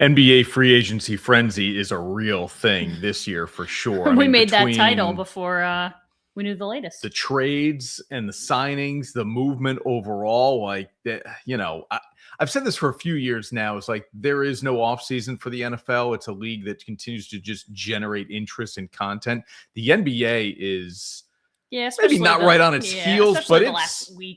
NBA free agency frenzy is a real thing this year for sure. We made that title before we knew the latest. The trades and the signings, the movement overall, I've said this for a few years now. It's like there is no offseason for the NFL. It's a league that continues to just generate interest and content. The NBA is maybe not right on its heels, but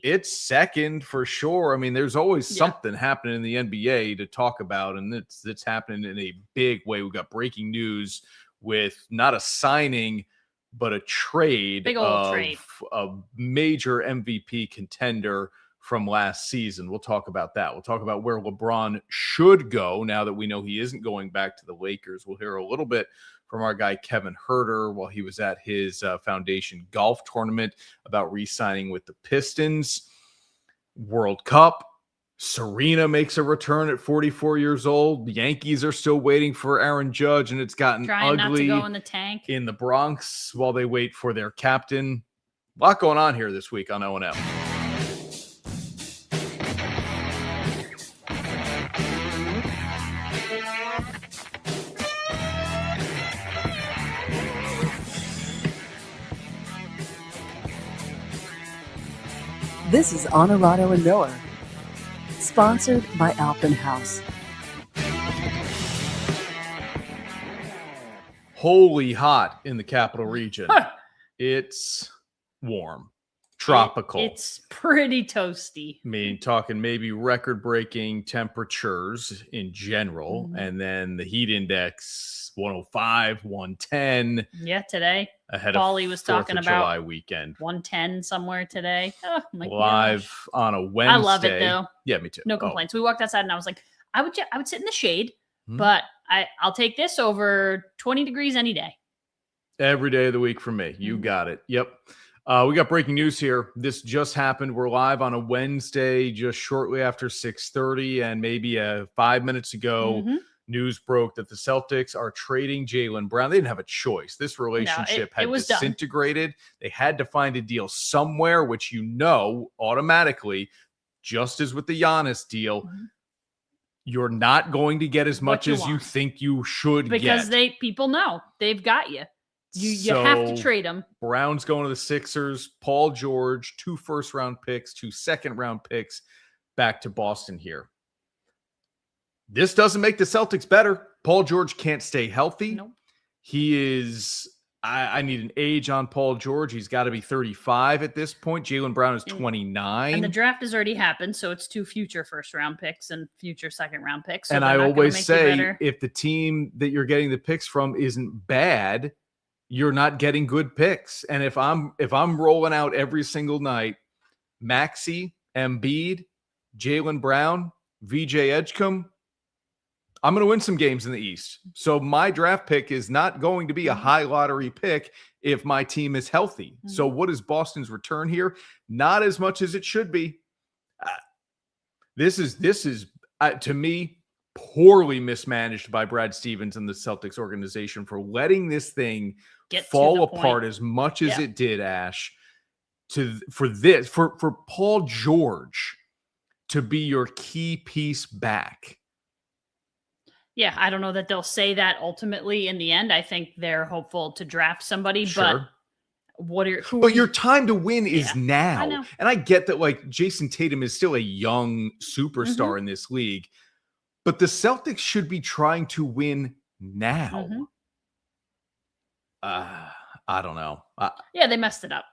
it's second for sure. I mean, there's always something happening in the NBA to talk about, and it's happening in a big way. We got breaking news with not a signing, but a trade of a major MVP contender from last season. We'll talk about that. We'll talk about where LeBron should go now that we know he isn't going back to the Lakers. We'll hear a little bit from our guy Kevin Huerter while he was at his foundation golf tournament about re-signing with the Pistons. World Cup. Serena makes a return at 44 years old. The Yankees are still waiting for Aaron Judge, and it's gotten ugly not to go in the tank in the Bronx while they wait for their captain. A lot going on here this week on O&M. This is Onorato and Miller, sponsored by Alpen House. Holy hot in the capital region. It's warm, tropical. It's pretty toasty. I mean, talking maybe record-breaking temperatures in general, and then the heat index 105, 110. Yeah, today. Ahead Paulie of was talking about July weekend. 110 somewhere today. Oh my Live gosh. On a Wednesday. I love it though. Yeah, me too. No complaints. We walked outside and I was like, I would sit in the shade, but I'll take this over 20 degrees any day. Every day of the week for me. You got it. Yep. We got breaking news here. This just happened. We're live on a Wednesday, just shortly after 6:30, and maybe 5 minutes ago, news broke that the Celtics are trading Jaylen Brown. They didn't have a choice. This relationship had disintegrated. Done. They had to find a deal somewhere, which automatically, just as with the Giannis deal, you're not going to get as much as you think you should get. Because people know they've got you. You have to trade them. Brown's going to the Sixers. Paul George, 2 first-round picks, 2 second-round picks back to Boston here. This doesn't make the Celtics better. Paul George can't stay healthy. Nope. He is I need an age on Paul George. He's got to be 35 at this point. Jaylen Brown is 29. And the draft has already happened, so it's 2 future first-round picks and future second-round picks. So and I always say, if the team that you're getting the picks from isn't bad, you're not getting good picks. And if I'm rolling out every single night, Maxey, Embiid, Jaylen Brown, VJ Edgecombe, I'm going to win some games in the East. So my draft pick is not going to be a high lottery pick if my team is healthy. So what is Boston's return here? Not as much as it should be. This is to me, poorly mismanaged by Brad Stevens and the Celtics organization for letting this thing fall apart as much as it did, Ash, for Paul George to be your key piece back. Yeah, I don't know that they'll say that ultimately in the end. I think they're hopeful to draft somebody, but your time to win is now. I know. And I get that, like, Jason Tatum is still a young superstar in this league, but the Celtics should be trying to win now. I don't know. They messed it up.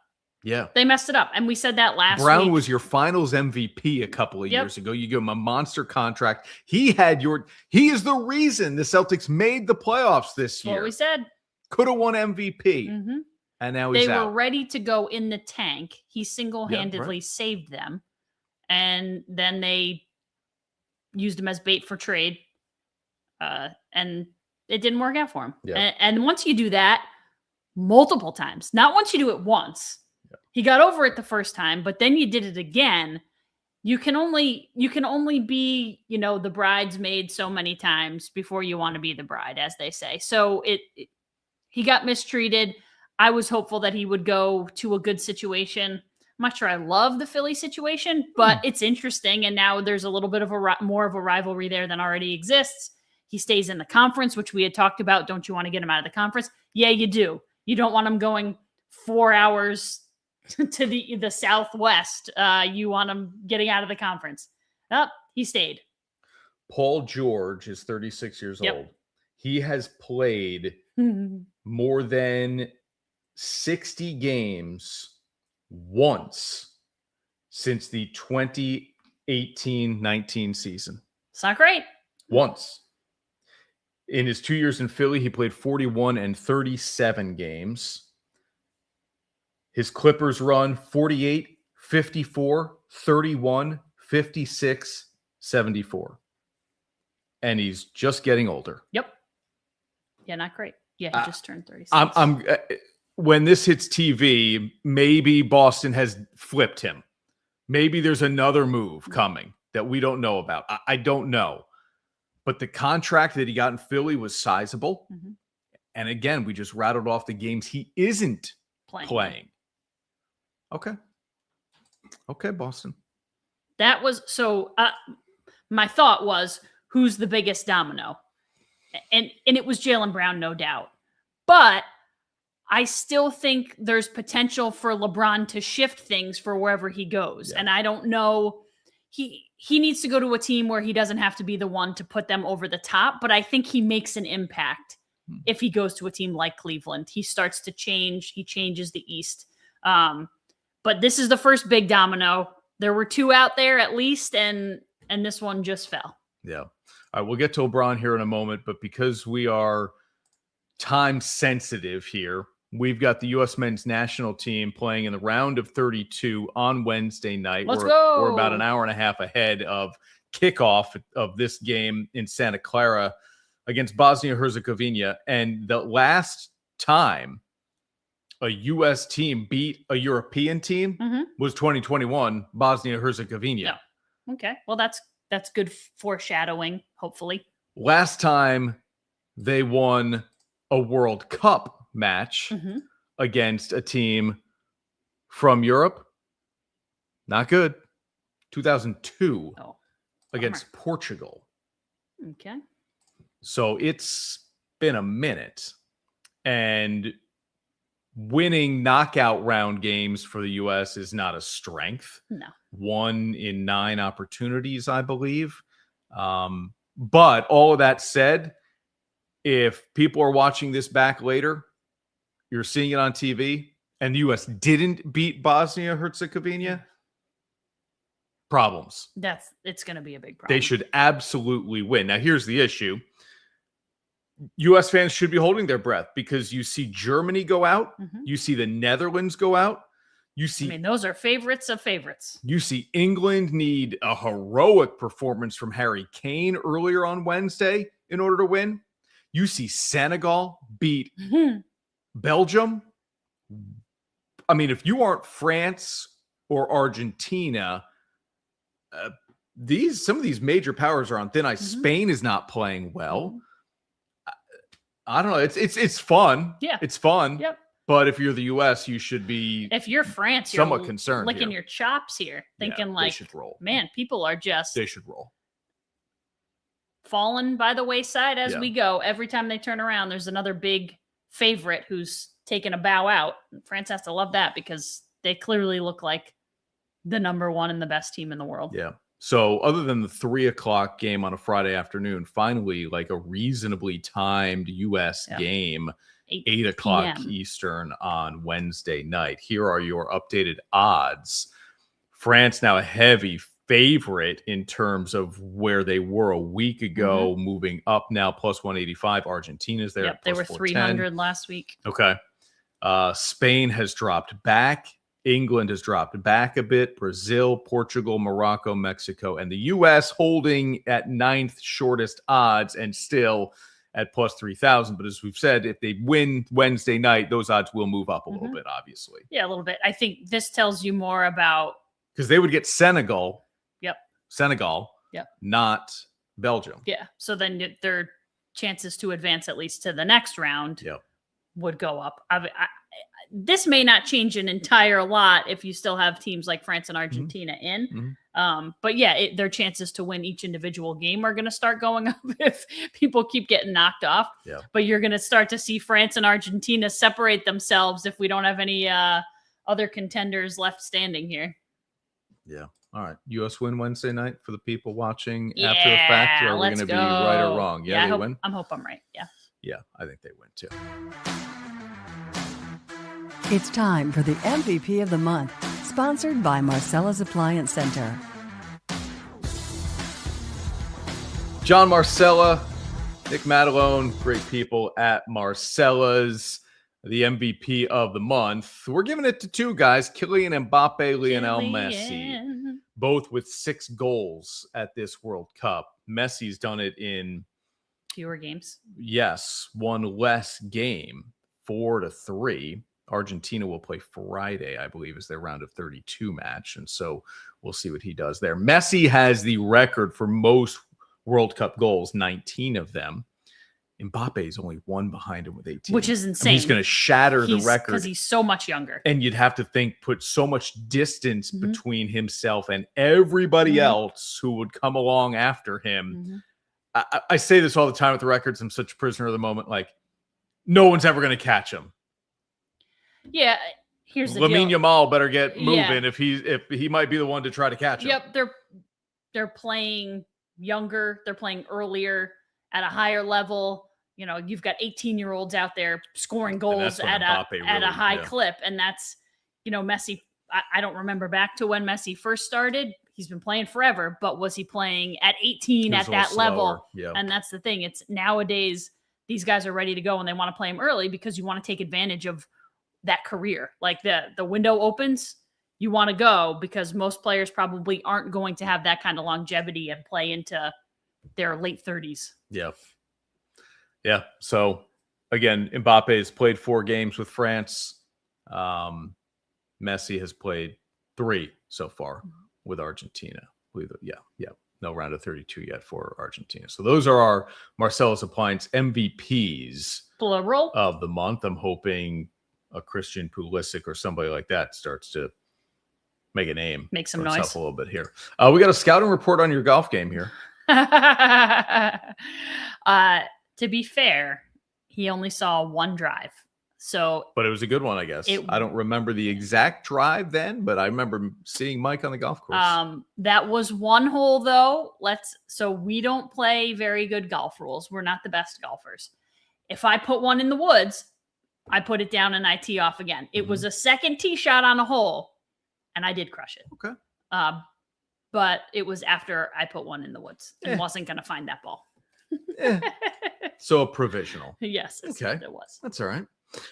Yeah. They messed it up. And we said that last week. Brown was your finals MVP a couple of years ago. You give him a monster contract. He is the reason the Celtics made the playoffs this year. What we said. Could have won MVP. And now he's out. They were ready to go in the tank. He single-handedly saved them. And then they used him as bait for trade. And it didn't work out for him. Yeah. And once you do that multiple times, not once you do it once, he got over it the first time, but then you did it again. You can only be, the bridesmaid so many times before you want to be the bride, as they say. So he got mistreated. I was hopeful that he would go to a good situation. I'm not sure I love the Philly situation, but it's interesting. And now there's a little bit of more of a rivalry there than already exists. He stays in the conference, which we had talked about. Don't you want to get him out of the conference? Yeah, you do. You don't want him going 4 hours to the Southwest. You want him getting out of the conference. Oh, he stayed. Paul George is 36 years old. He has played more than 60 games once since the 2018-19 season. It's not great. Once. In his 2 years in Philly, he played 41 and 37 games. His Clippers run 48, 54, 31, 56, 74. And he's just getting older. Yep. Yeah, not great. Yeah, he just turned 36. When this hits TV, maybe Boston has flipped him. Maybe there's another move coming that we don't know about. I don't know. But the contract that he got in Philly was sizable. Mm-hmm. And again, we just rattled off the games he isn't playing. Okay, Boston. That was so. My thought was, who's the biggest domino? And it was Jaylen Brown, no doubt. But I still think there's potential for LeBron to shift things for wherever he goes. Yeah. And I don't know. He needs to go to a team where he doesn't have to be the one to put them over the top. But I think he makes an impact if he goes to a team like Cleveland. He starts to change. He changes the East. But this is the first big domino. There were two out there at least, and this one just fell. Yeah. All right, we'll get to LeBron here in a moment, but because we are time sensitive here, we've got the U.S. men's national team playing in the round of 32 on Wednesday night. Let's go. We're about an hour and a half ahead of kickoff of this game in Santa Clara against Bosnia-Herzegovina. And the last time a U.S. team beat a European team was 2021, Bosnia-Herzegovina. Yeah. Okay. Well, that's good foreshadowing, hopefully. Last time they won a World Cup match against a team from Europe. Not good. 2002 against Portugal. Okay. So it's been a minute. And winning knockout round games for the U.S. is not a strength. No. 1 in 9 opportunities, I believe. But all of that said, if people are watching this back later, you're seeing it on TV, and the U.S. didn't beat Bosnia-Herzegovina, problems. It's going to be a big problem. They should absolutely win. Now, here's the issue. U.S. fans should be holding their breath because you see Germany go out. You see the Netherlands go out. Those are favorites of favorites. You see England need a heroic performance from Harry Kane earlier on Wednesday in order to win. You see Senegal beat Belgium. I mean, if you aren't France or Argentina, some of these major powers are on thin ice. Spain is not playing well. I don't know. It's fun. Yeah. It's fun. Yep. But if you're the U.S., you should be. If you're France, somewhat you're concerned, licking your chops here, thinking they should roll. Man, people are just. They should roll. Fallen by the wayside as we go. Every time they turn around, there's another big favorite who's taking a bow out. France has to love that because they clearly look like the number one and the best team in the world. Yeah. So other than the 3:00 game on a Friday afternoon, finally, like a reasonably timed U.S. game, 8:00 Eastern on Wednesday night. Here are your updated odds. France now a heavy favorite in terms of where they were a week ago, moving up now plus 185. Argentina's there. Yep, they were 300 last week. Okay. Spain has dropped back. England has dropped back a bit. Brazil, Portugal, Morocco, Mexico, and the U.S. holding at 9th shortest odds and still at plus 3,000. But as we've said, if they win Wednesday night, those odds will move up a little bit, obviously. Yeah, a little bit. I think this tells you more about... Because they would get Senegal. Yep. Senegal. Yep. Not Belgium. Yeah. So then their chances to advance at least to the next round would go up. This may not change an entire lot if you still have teams like France and Argentina in. But yeah, their chances to win each individual game are going to start going up if people keep getting knocked off. Yeah. But you're going to start to see France and Argentina separate themselves if we don't have any other contenders left standing here. Yeah. All right. U.S. win Wednesday night for the people watching after the fact. Or are we going to be right or wrong? Yeah, they win? I hope I'm right. Yeah. Yeah, I think they win too. It's time for the MVP of the month, sponsored by Marcella's Appliance Center. John Marcella, Nick Matalone, great people at Marcella's, the MVP of the month. We're giving it to two guys, Kylian Mbappe, Lionel Messi, both with 6 goals at this World Cup. Messi's done it in fewer games. Yes, one less game, 4-3. Argentina will play Friday, I believe, is their round of 32 match. And so we'll see what he does there. Messi has the record for most World Cup goals, 19 of them. Mbappe is only 1 behind him with 18. Which is insane. I mean, he's going to shatter the record. Because he's so much younger. And you'd have to put so much distance between himself and everybody else who would come along after him. I say this all the time with the records. I'm such a prisoner of the moment. Like, no one's ever going to catch him. Yeah, here's the Lamine deal. Yamal better get moving if he might be the one to try to catch him. Yep, they're playing younger, they're playing earlier at a higher level. You know, you've got 18-year-olds out there scoring goals at a high clip, and that's, you know, Messi. I don't remember back to when Messi first started. He's been playing forever, but was he playing at 18 at that level? Yeah. And that's the thing. It's nowadays these guys are ready to go and they want to play him early because you want to take advantage of that career. Like the window opens, you want to go because most players probably aren't going to have that kind of longevity and play into their late 30s. Yeah. Yeah. So again, Mbappe has played 4 games with France. Messi has played 3 so far with Argentina. Yeah. No round of 32 yet for Argentina. So those are our Marcella's Appliance MVPs plural of the month. I'm hoping a Christian Pulisic or somebody like that starts to make a name. Make some noise a little bit here. We got a scouting report on your golf game here. To be fair, he only saw 1 drive. But it was a good one, I guess. I don't remember the exact drive then, but I remember seeing Mike on the golf course. That was 1 hole though. So we don't play very good golf rules. We're not the best golfers. If I put one in the woods, I put it down and I tee off again. It was a second tee shot on a hole, and I did crush it. Okay. But it was after I put one in the woods and wasn't going to find that ball. So a provisional. Yes, okay. It was. That's all right.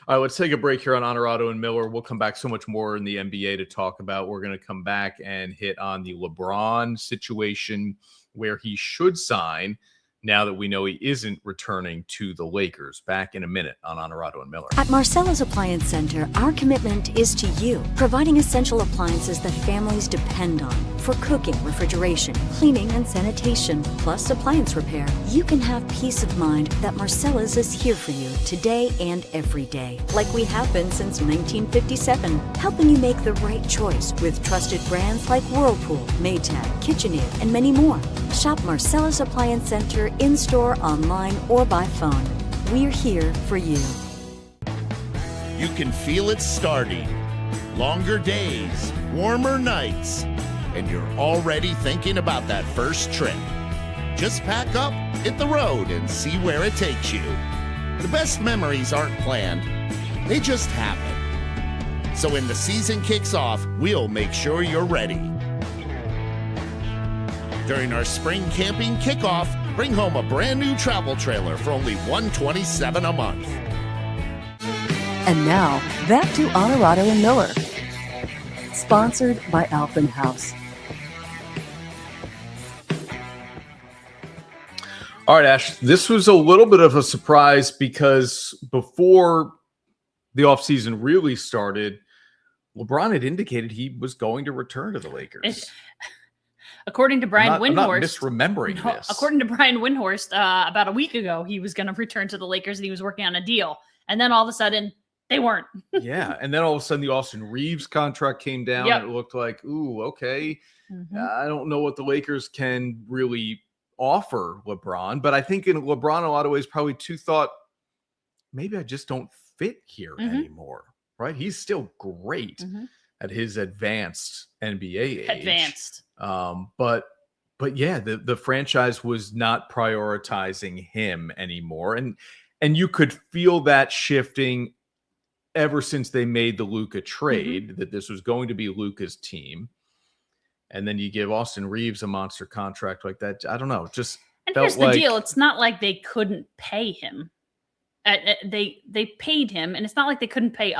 All right, let's take a break here on Onorato and Miller. We'll come back so much more in the NBA to talk about. We're going to come back and hit on the LeBron situation where he should sign now that we know he isn't returning to the Lakers. Back in a minute on Onorato and Miller. At Marcella's Appliance Center, our commitment is to you, providing essential appliances that families depend on for cooking, refrigeration, cleaning, and sanitation, plus appliance repair. You can have peace of mind that Marcella's is here for you today and every day, like we have been since 1957, helping you make the right choice with trusted brands like Whirlpool, Maytag, KitchenAid, and many more. Shop Marcella's Appliance Center in-store, online, or by phone. We're here for you. You can feel it starting. Longer days, warmer nights, and you're already thinking about that first trip. Just pack up, hit the road, and see where it takes you. The best memories aren't planned. They just happen. So when the season kicks off, we'll make sure you're ready. During our spring camping kickoff, bring home a brand new travel trailer for only $127 a month. And now, back to Onorato and Miller. Sponsored by Alphen House. All right, Ash, this was a little bit of a surprise because before the offseason really started, LeBron had indicated he was going to return to the Lakers. According to Brian Windhorst, I'm not misremembering this. According to Brian Windhorst, about a week ago, he was going to return to the Lakers and he was working on a deal. And then all of a sudden, They weren't. Yeah. And then all of a sudden the Austin Reeves contract came down. Yep. And it looked like, ooh, okay. Mm-hmm. I don't know what the Lakers can really offer LeBron, but I think in LeBron, in a lot of ways, probably too thought, maybe I just don't fit here anymore, right? He's still great at his advanced NBA age. Advanced. But yeah, the franchise was not prioritizing him anymore. And you could feel that shifting ever since they made the Luka trade, that this was going to be Luka's team. And then you give Austin Reeves a monster contract like that. I don't know. Just and felt here's the deal. It's not like they couldn't pay him. They paid him, and it's not like they couldn't pay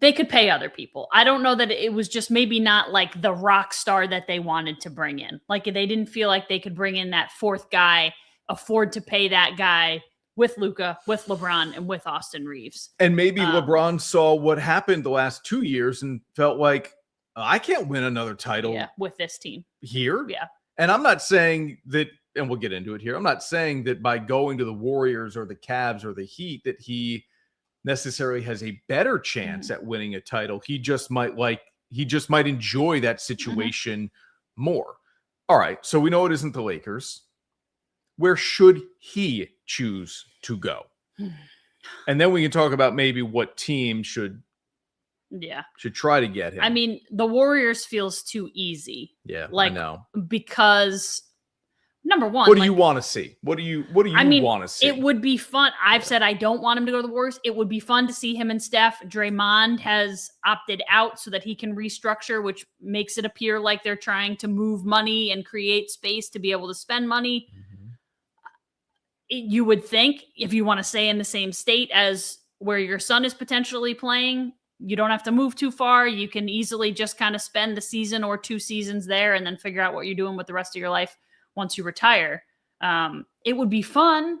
they could pay other people. I don't know that it was just maybe not like the rock star that they wanted to bring in. Like they didn't feel like they could bring in that fourth guy, afford to pay that guy with Luka, with LeBron, and with Austin Reeves. And maybe LeBron saw what happened the last 2 years and felt like, I can't win another title with this team here. Yeah. And I'm not saying that, and we'll get into it here, I'm not saying that by going to the Warriors or the Cavs or the Heat that he necessarily has a better chance at winning a title. He just might enjoy that situation more. All right. So we know it isn't the Lakers. Where should he choose to go? And then we can talk about maybe what team should try to get him. I mean, the Warriors feels too easy. Yeah, like, I know. Because number one, what do you want to see? What do you want to see? It would be fun. I've said I don't want him to go to the Warriors. It would be fun to see him and Steph. Draymond has opted out so that he can restructure, which makes it appear like they're trying to move money and create space to be able to spend money. You would think if you want to stay in the same state as where your son is potentially playing, you don't have to move too far. You can easily just kind of spend the season or 2 seasons there and then figure out what you're doing with the rest of your life once you retire. It would be fun,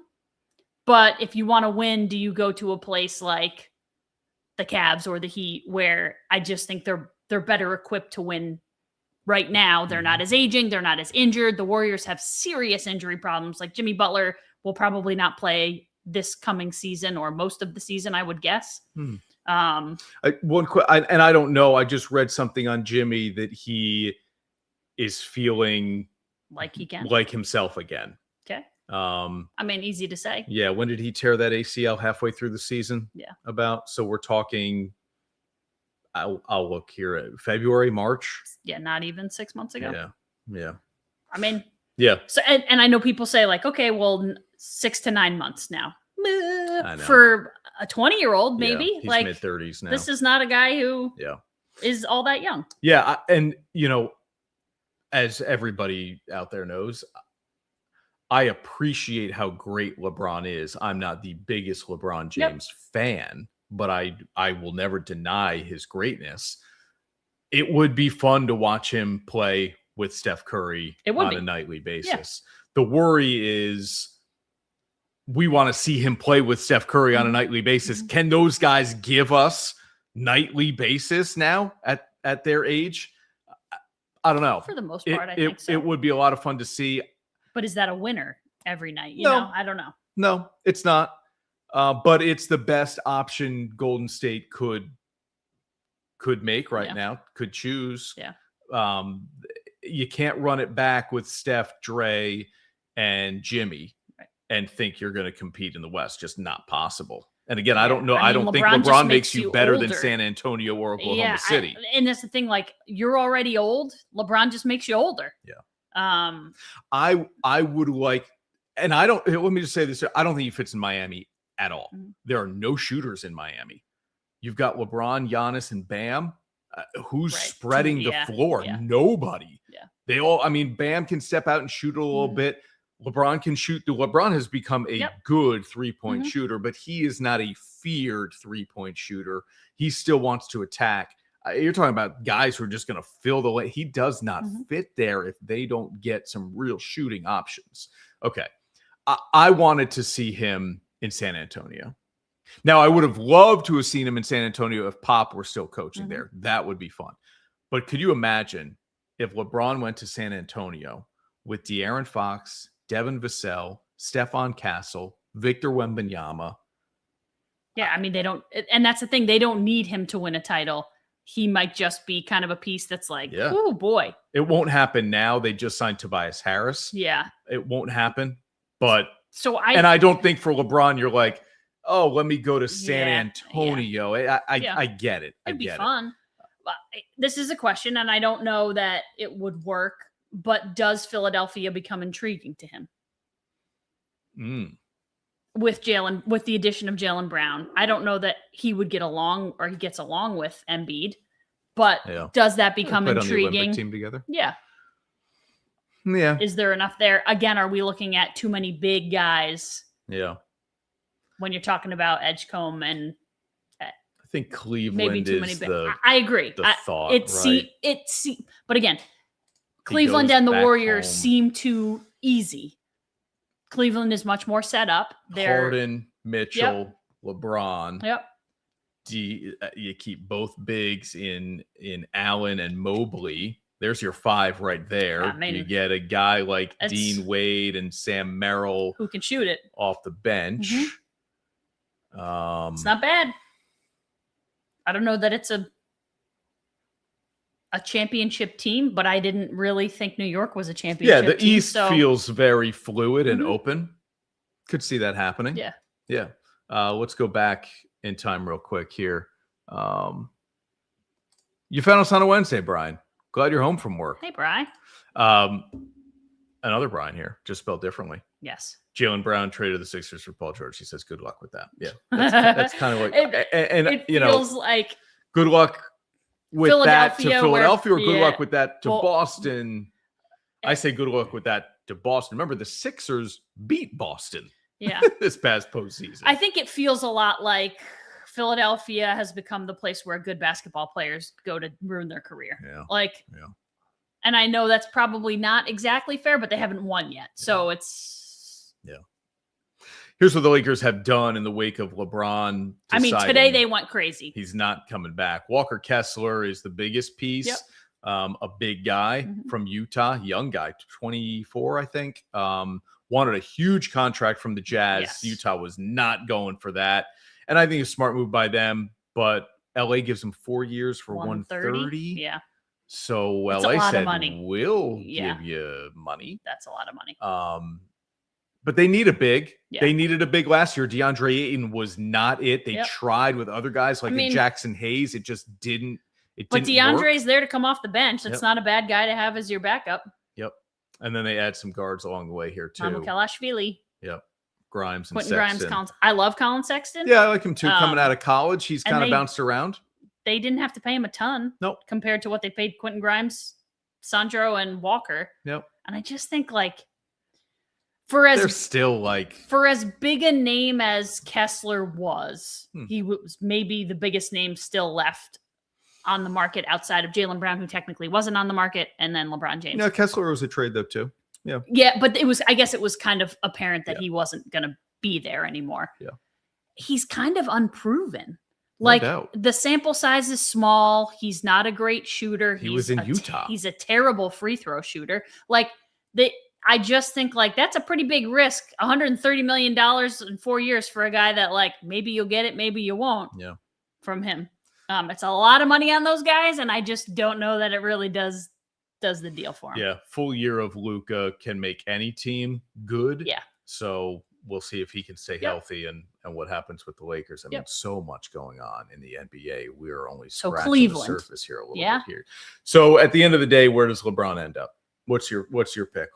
but if you want to win, do you go to a place like the Cavs or the Heat, where I just think they're better equipped to win right now? They're not as aging. They're not as injured. The Warriors have serious injury problems. Like Jimmy Butler will probably not play this coming season or most of the season, I would guess. And I don't know. I just read something on Jimmy that he is feeling like he can, like himself again. Okay. I mean, easy to say. Yeah. When did he tear that ACL? Halfway through the season? Yeah. So we're talking, I'll look here at February, March. Yeah. Not even 6 months ago. Yeah. Yeah. I mean, yeah. So, and I know people say like, okay, well, 6 to 9 months now. I know. For a 20-year-old, maybe. He's like mid-30s now. This is not a guy who is all that young. Yeah. And, as everybody out there knows, I appreciate how great LeBron is. I'm not the biggest LeBron James fan, but I will never deny his greatness. It would be fun to watch him play with Steph Curry on a nightly basis. The worry is we want to see him play with Steph Curry on a nightly basis. Can those guys give us nightly basis now at their age? I don't know. For the most part, I think so. It would be a lot of fun to see. But is that a winner every night? You know, I don't know. No, it's not. But it's the best option Golden State could make right now, could choose. Yeah. You can't run it back with Steph, Dre, and Jimmy and think you're going to compete in the West. Just not possible. And again, I don't know. I don't think LeBron makes you better than San Antonio or Oklahoma City. And that's the thing. Like, you're already old. LeBron just makes you older. Yeah. I would like, and I don't, let me just say this. I don't think he fits in Miami at all. There are no shooters in Miami. You've got LeBron, Giannis, and Bam. Who's spreading the floor? Nobody. Yeah. They all, I mean, Bam can step out and shoot a little bit. LeBron can shoot. LeBron has become a good 3-point shooter, but he is not a feared 3-point shooter. He still wants to attack. You're talking about guys who are just going to fill the lane. He does not fit there if they don't get some real shooting options. Okay. I wanted to see him in San Antonio. Now, I would have loved to have seen him in San Antonio if Pop were still coaching there. That would be fun. But could you imagine if LeBron went to San Antonio with De'Aaron Fox, Devin Vassell, Stephon Castle, Victor Wembanyama, Yeah, I mean, they don't, and that's the thing. They don't need him to win a title. He might just be kind of a piece that's like, oh boy. It won't happen now. They just signed Tobias Harris. Yeah. It won't happen. But I don't think for LeBron, you're like, oh, let me go to San Antonio. I get it. It'd be fun. This is a question, and I don't know that it would work, but does Philadelphia become intriguing to him? With the addition of Jaylen Brown. I don't know that he would get along or he gets along with Embiid, but does that become intriguing? On the Olympic team together? Yeah. Yeah. Is there enough there? Again, are we looking at too many big guys? Yeah. When you're talking about Edgecombe and I think Cleveland maybe too many big. I agree. Thought, but again, Cleveland and the Warriors seem too easy. Cleveland is much more set up. Harden, Mitchell, LeBron. Yep. You keep both bigs in Allen and Mobley. There's your 5 right there. I mean, you get a guy like Dean Wade and Sam Merrill who can shoot it off the bench. It's not bad. I don't know that it's a championship team, but I didn't really think New York was a championship team. Yeah, the East feels very fluid and open. Could see that happening. Yeah. Yeah. Let's go back in time real quick here. You found us on a Wednesday, Brian. Glad you're home from work. Hey, Brian. Another Brian here, just spelled differently. Yes. Jaylen Brown traded the Sixers for Paul George. He says, good luck with that. Yeah. That's kind of like, it feels like good luck with that to Philadelphia or good luck with that to Boston. I say good luck with that to Boston. Remember, the Sixers beat Boston this past postseason. I think it feels a lot like Philadelphia has become the place where good basketball players go to ruin their career. Yeah. And I know that's probably not exactly fair, but they haven't won yet. So it's... Yeah. Here's what the Lakers have done in the wake of LeBron deciding today they went crazy. He's not coming back. Walker Kessler is the biggest piece. A big guy from Utah, young guy, 24, I think. Wanted a huge contract from the Jazz. Yes. Utah was not going for that. And I think it's a smart move by them. But LA gives him 4 years for 130. Yeah. So LA said, we'll give you money. That's a lot of money. But they need a big. Yeah. They needed a big last year. DeAndre Ayton was not it. They tried with other guys like Jackson Hayes. It just didn't. But DeAndre's there to come off the bench. It's not a bad guy to have as your backup. Yep. And then they add some guards along the way here too. Kalashvili. Yep. Grimes and Quentin Sexton. Grimes, Collins. I love Colin Sexton. Yeah, I like him too. Coming out of college, he's kind of bounced around. They didn't have to pay him a ton. Nope. Compared to what they paid Quentin Grimes, Sandro, and Walker. Yep. And I just think for as big a name as Kessler was, he was maybe the biggest name still left on the market outside of Jaylen Brown, who technically wasn't on the market, and then LeBron James. Yeah, Kessler was a trade though too. Yeah. Yeah, but I guess it was kind of apparent that he wasn't going to be there anymore. Yeah. He's kind of unproven. No the sample size is small. He's not a great shooter. He was in Utah. He's a terrible free throw shooter. I just think that's a pretty big risk. $130 million in 4 years for a guy that maybe you'll get it, maybe you won't. Yeah. From him. It's a lot of money on those guys, and I just don't know that it really does the deal for him. Yeah. Full year of Luka can make any team good. Yeah. So we'll see if he can stay healthy and what happens with the Lakers. I mean, so much going on in the NBA. We're only scratching the surface here a little bit here. So at the end of the day, where does LeBron end up? What's your pick?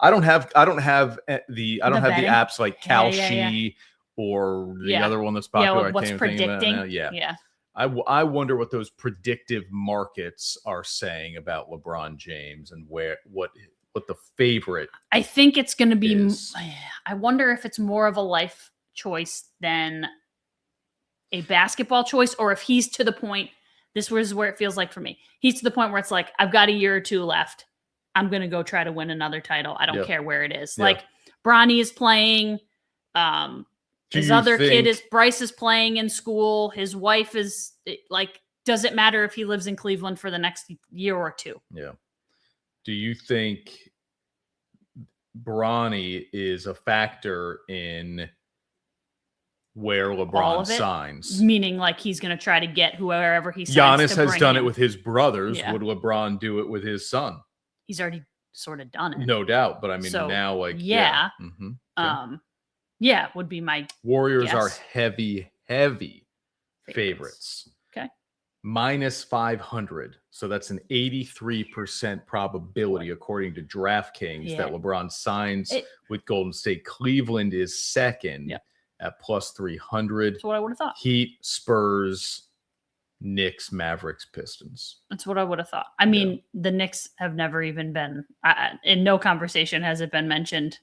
I don't have the apps like Kalshi or the other one that's popular. What's predicting? Yeah. I wonder what those predictive markets are saying about LeBron James and what the favorite. I think it's going to be. I wonder if it's more of a life choice than a basketball choice, or if he's to the point. This was where it feels like for me. He's to the point where it's like, I've got a year or two left. I'm going to go try to win another title. I don't care where it is. Bronny is playing. His other kid Bryce is playing in school. His wife is does it matter if he lives in Cleveland for the next year or two? Yeah. Do you think Bronny is a factor in where all LeBron of it, signs. meaning like he's going to try to get whoever he signs. Giannis has done it with his brothers. Yeah. Would LeBron do it with his son? He's already sort of done it. No doubt. But I mean, So, now, like, yeah. Okay. Yeah, would be my Warriors guess. are heavy favorites. Okay. Minus 500. So that's an 83% probability, according to DraftKings, that LeBron signs with Golden State. Cleveland is second at plus 300. That's what I would have thought. Heat, Spurs, Knicks, Mavericks, Pistons. That's what I would have thought. I mean, the Knicks have never even been, in no conversation has it been mentioned.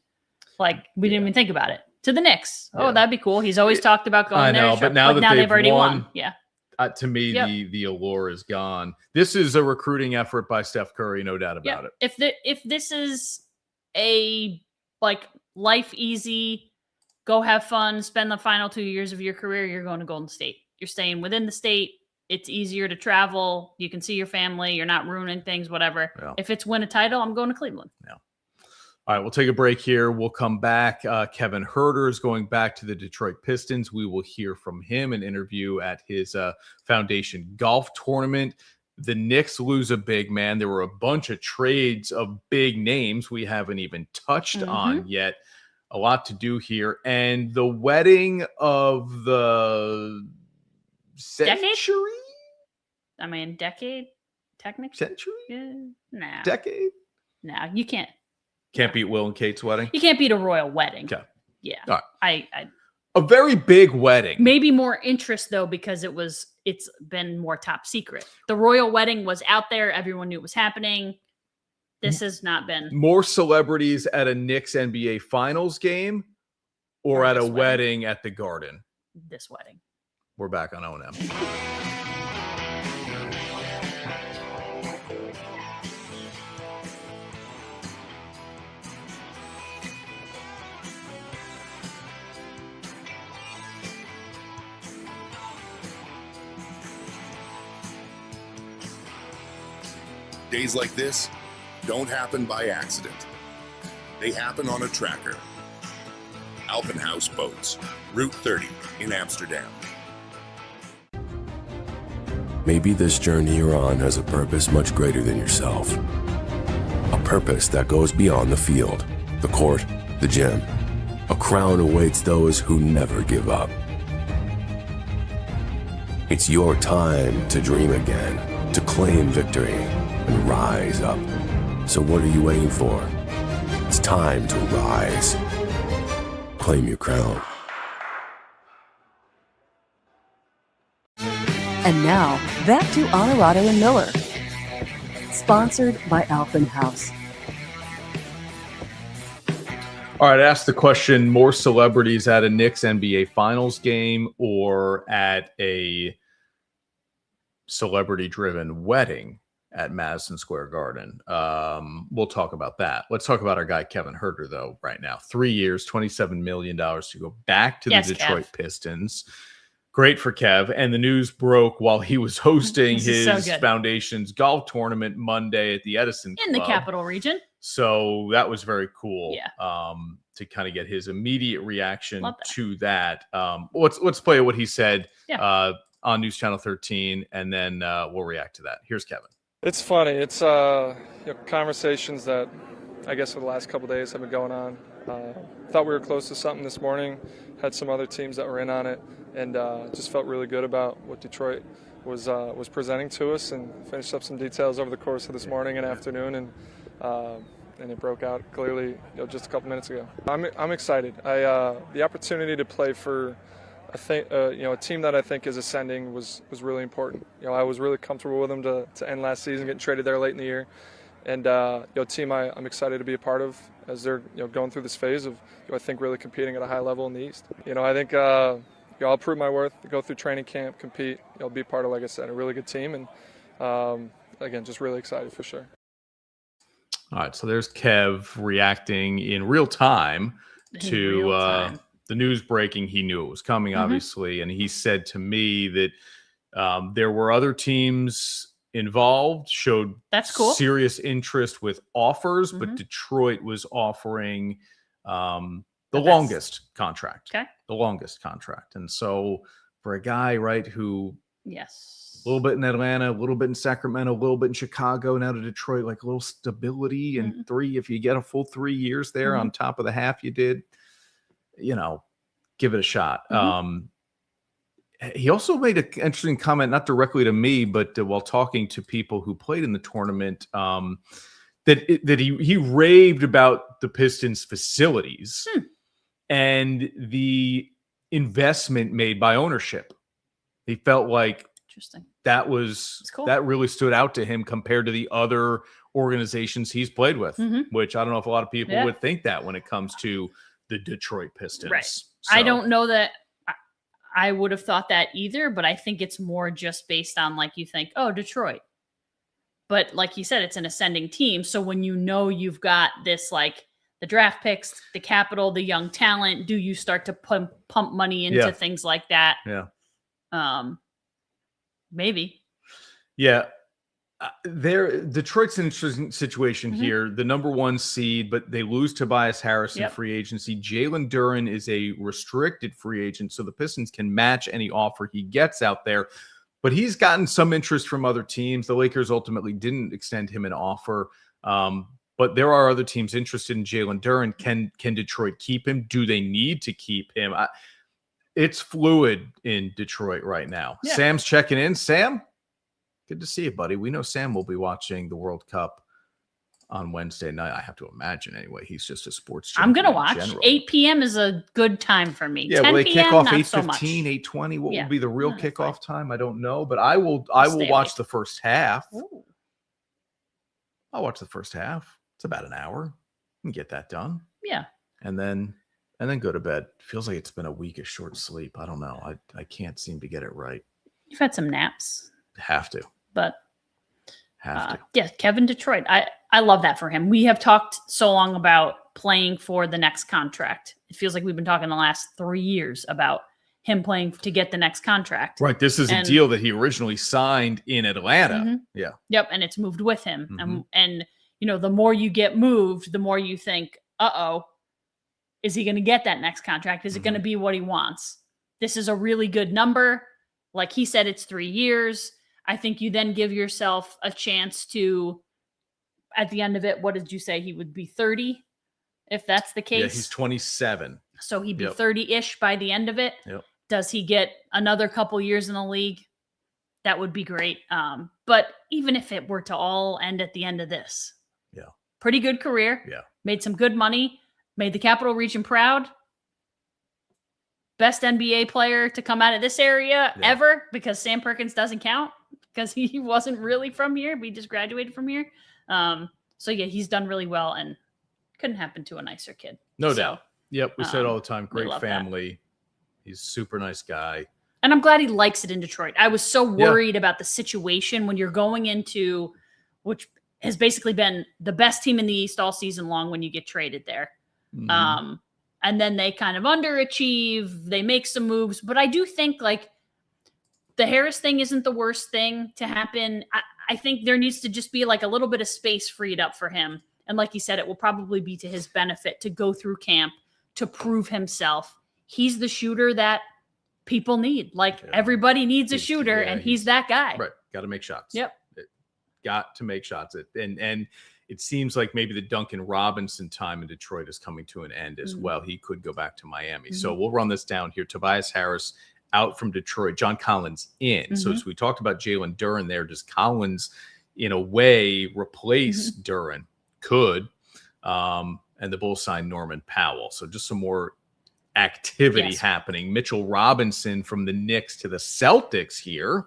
Like, we didn't even think about it. To the Knicks. Oh, that'd be cool. He's always talked about going there. I know, but now that they've already won. Yeah. To me, the allure is gone. This is a recruiting effort by Steph Curry, no doubt about it. If this is a like life easy, go have fun, spend the final 2 years of your career, you're going to Golden State. You're staying within the state. It's easier to travel. You can see your family. You're not ruining things, whatever. Yeah. If it's win a title, I'm going to Cleveland. Yeah. All right, we'll take a break here. We'll come back. Kevin Huerter is going back to the Detroit Pistons. We will hear from him, an interview at his foundation golf tournament. The Knicks lose a big man. There were a bunch of trades of big names we haven't even touched on yet. A lot to do here. And the wedding of the century? Decade? I mean, decade, technically? Century? Yeah. Nah. Decade? Nah, you can't. Can't beat Will and Kate's wedding? You can't beat a royal wedding. Okay. Yeah. All right. I a very big wedding. Maybe more interest though, because it's been more top secret. The royal wedding was out there. Everyone knew it was happening. This has not been. More celebrities at a Knicks NBA Finals game or at a wedding at the Garden? This wedding. We're back on O&M. Days like this don't happen by accident. They happen on a tracker. Alpenhaus Boats, Route 30 in Amsterdam. Maybe this journey you're on has a purpose much greater than yourself. A purpose that goes beyond the field, the court, the gym. A crown awaits those who never give up. It's your time to dream again, to claim victory, and rise up. So what are you waiting for? It's time to rise. Claim your crown. And now, back to Onorato and Miller. Sponsored by Alpenhaus. All right, ask the question, more celebrities at a Knicks NBA Finals game or at a celebrity-driven wedding at Madison Square Garden? We'll talk about that. Let's talk about our guy, Kevin Huerter, though, right now. 3 years, $27 million to go back to the Detroit Pistons. Great for Kev. And the news broke while he was hosting his foundation's golf tournament Monday at the Edison Club. In the Capital Region. So that was very cool. Yeah. To kind of get his immediate reaction to that. Let's play what he said on News Channel 13, and then we'll react to that. Here's Kevin. It's funny. It's conversations that I guess for the last couple of days have been going on. Thought we were close to something this morning. Had some other teams that were in on it, and just felt really good about what Detroit was presenting to us, and finished up some details over the course of this morning and afternoon, and it broke out clearly just a couple minutes ago. I'm excited. The opportunity to play for a team that I think is ascending was really important. I was really comfortable with them to end last season, getting traded there late in the year, and team I'm excited to be a part of as they're going through this phase of I think really competing at a high level in the East. I think I'll prove my worth, go through training camp, compete, be part of, like I said, a really good team, and again, just really excited for sure. All right, so there's Kev reacting in real time to the news breaking. He knew it was coming, obviously, and he said to me that there were other teams involved, showed serious interest with offers, but Detroit was offering The best. longest contract. Okay. The longest contract. And so for a guy, right, who Yes. a little bit in Atlanta, a little bit in Sacramento, a little bit in Chicago, now to Detroit, like a little stability and if you get a full 3 years there on top of the half you did, give it a shot. He also made an interesting comment, not directly to me, but while talking to people who played in the tournament, that he raved about the Pistons facilities and the investment made by ownership. He felt like interesting. That cool. That really stood out to him compared to the other organizations he's played with, which I don't know if a lot of people would think that when it comes to the Detroit Pistons. Right. So, I don't know that I would have thought that either, but I think it's more just based on like you think, oh, Detroit. But like you said, it's an ascending team. So when you've got this like the draft picks, the capital, the young talent, do you start to pump money into things like that? Yeah. Maybe. Yeah. Detroit's an interesting situation here. The number 1 seed, but they lose Tobias Harris in free agency. Jalen Duren is a restricted free agent, so the Pistons can match any offer he gets out there. But he's gotten some interest from other teams. The Lakers ultimately didn't extend him an offer. But there are other teams interested in Jalen Duren. Can Detroit keep him? Do they need to keep him? It's fluid in Detroit right now. Yeah. Sam's checking in. Sam, good to see you, buddy. We know Sam will be watching the World Cup on Wednesday night. I have to imagine anyway. He's just a sports junkie. I'm going to watch. General. 8 p.m. is a good time for me. Yeah, 10 will they kick off 8:15, so 8:20? What will be the real that's kickoff time? I don't know, but I will watch the first half. Ooh. I'll watch the first half. It's about an hour. And get that done. Yeah. And then go to bed. Feels like it's been a week of short sleep. I don't know. I can't seem to get it right. You've had some naps. Have to. But have to. Yeah, Kevin Detroit. I love that for him. We have talked so long about playing for the next contract. It feels like we've been talking the last 3 years about him playing to get the next contract. Right. This is a deal that he originally signed in Atlanta. Yeah. Yep. And it's moved with him. And the more you get moved, the more you think, is he going to get that next contract? Is it going to be what he wants? This is a really good number. Like he said, it's 3 years. I think you then give yourself a chance to, at the end of it, what did you say? He would be 30 if that's the case? Yeah, he's 27. So he'd be 30-ish by the end of it. Yep. Does he get another couple years in the league? That would be great. But even if it were to all end at the end of this, pretty good career. Yeah. Made some good money. Made the Capital Region proud. Best NBA player to come out of this area ever, because Sam Perkins doesn't count because he wasn't really from here. We just graduated from here. So yeah, he's done really well and couldn't happen to a nicer kid. No doubt. Yep. We say it all the time. we Great love family. He's a super nice guy. And I'm glad he likes it in Detroit. I was so worried about the situation when you're going into, which has basically been the best team in the East all season long when you get traded there. And then they kind of underachieve. They make some moves. But I do think like the Harris thing isn't the worst thing to happen. I think there needs to just be like a little bit of space freed up for him. And like you said, it will probably be to his benefit to go through camp, to prove himself. He's the shooter that people need. Like everybody needs a shooter, and he's that guy. Right. Got to make shots. Yep. Got to make shots. And it seems like maybe the Duncan Robinson time in Detroit is coming to an end as well. He could go back to Miami. So we'll run this down here. Tobias Harris out from Detroit. John Collins in. So as we talked about Jalen Duren there, does Collins in a way replace Duren? Could. And the Bulls signed Norman Powell. So just some more activity happening. Mitchell Robinson from the Knicks to the Celtics here.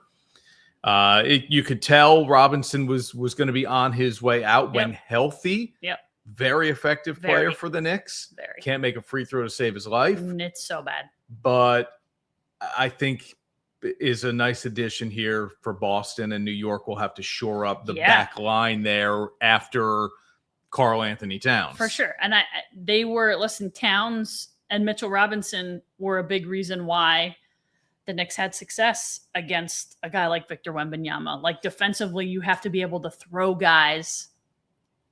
You could tell Robinson was going to be on his way out when healthy. Yep. Very effective player for the Knicks. Can't make a free throw to save his life. It's so bad. But I think is a nice addition here for Boston, and New York will have to shore up the back line there after Karl Anthony Towns. For sure. And Towns and Mitchell Robinson were a big reason why the Knicks had success against a guy like Victor Wembanyama. Like defensively, you have to be able to throw guys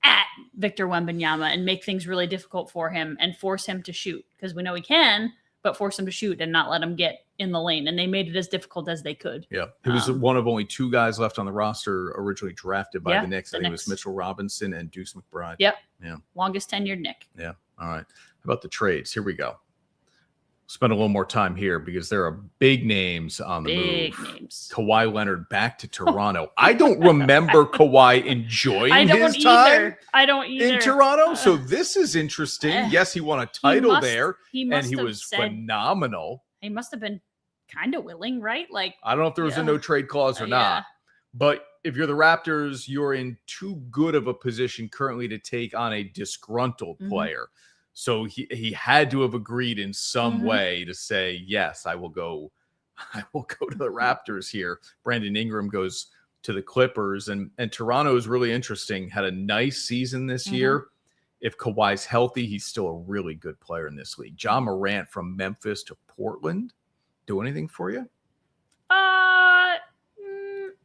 at Victor Wembanyama and make things really difficult for him and force him to shoot, because we know he can, but force him to shoot and not let him get in the lane. And they made it as difficult as they could. Yeah. He was one of only 2 guys left on the roster originally drafted by the Knicks. I think it was Mitchell Robinson and Deuce McBride. Yep. Yeah. Longest tenured Knick. Yeah. All right. How about the trades? Here we go. Spend a little more time here because there are big names on the move. Big names. Kawhi Leonard back to Toronto. I don't remember Kawhi enjoying his time in Toronto. So this is interesting. Yes, he won a title there, and he was phenomenal. He must have been kind of willing, right? Like, I don't know if there was a no trade clause or not. But if you're the Raptors, you're in too good of a position currently to take on a disgruntled player. So he had to have agreed in some way to say, yes, I will go to the Raptors here. Brandon Ingram goes to the Clippers, and Toronto is really interesting. Had a nice season this year. If Kawhi's healthy, he's still a really good player in this league. Ja Morant from Memphis to Portland. Do anything for you?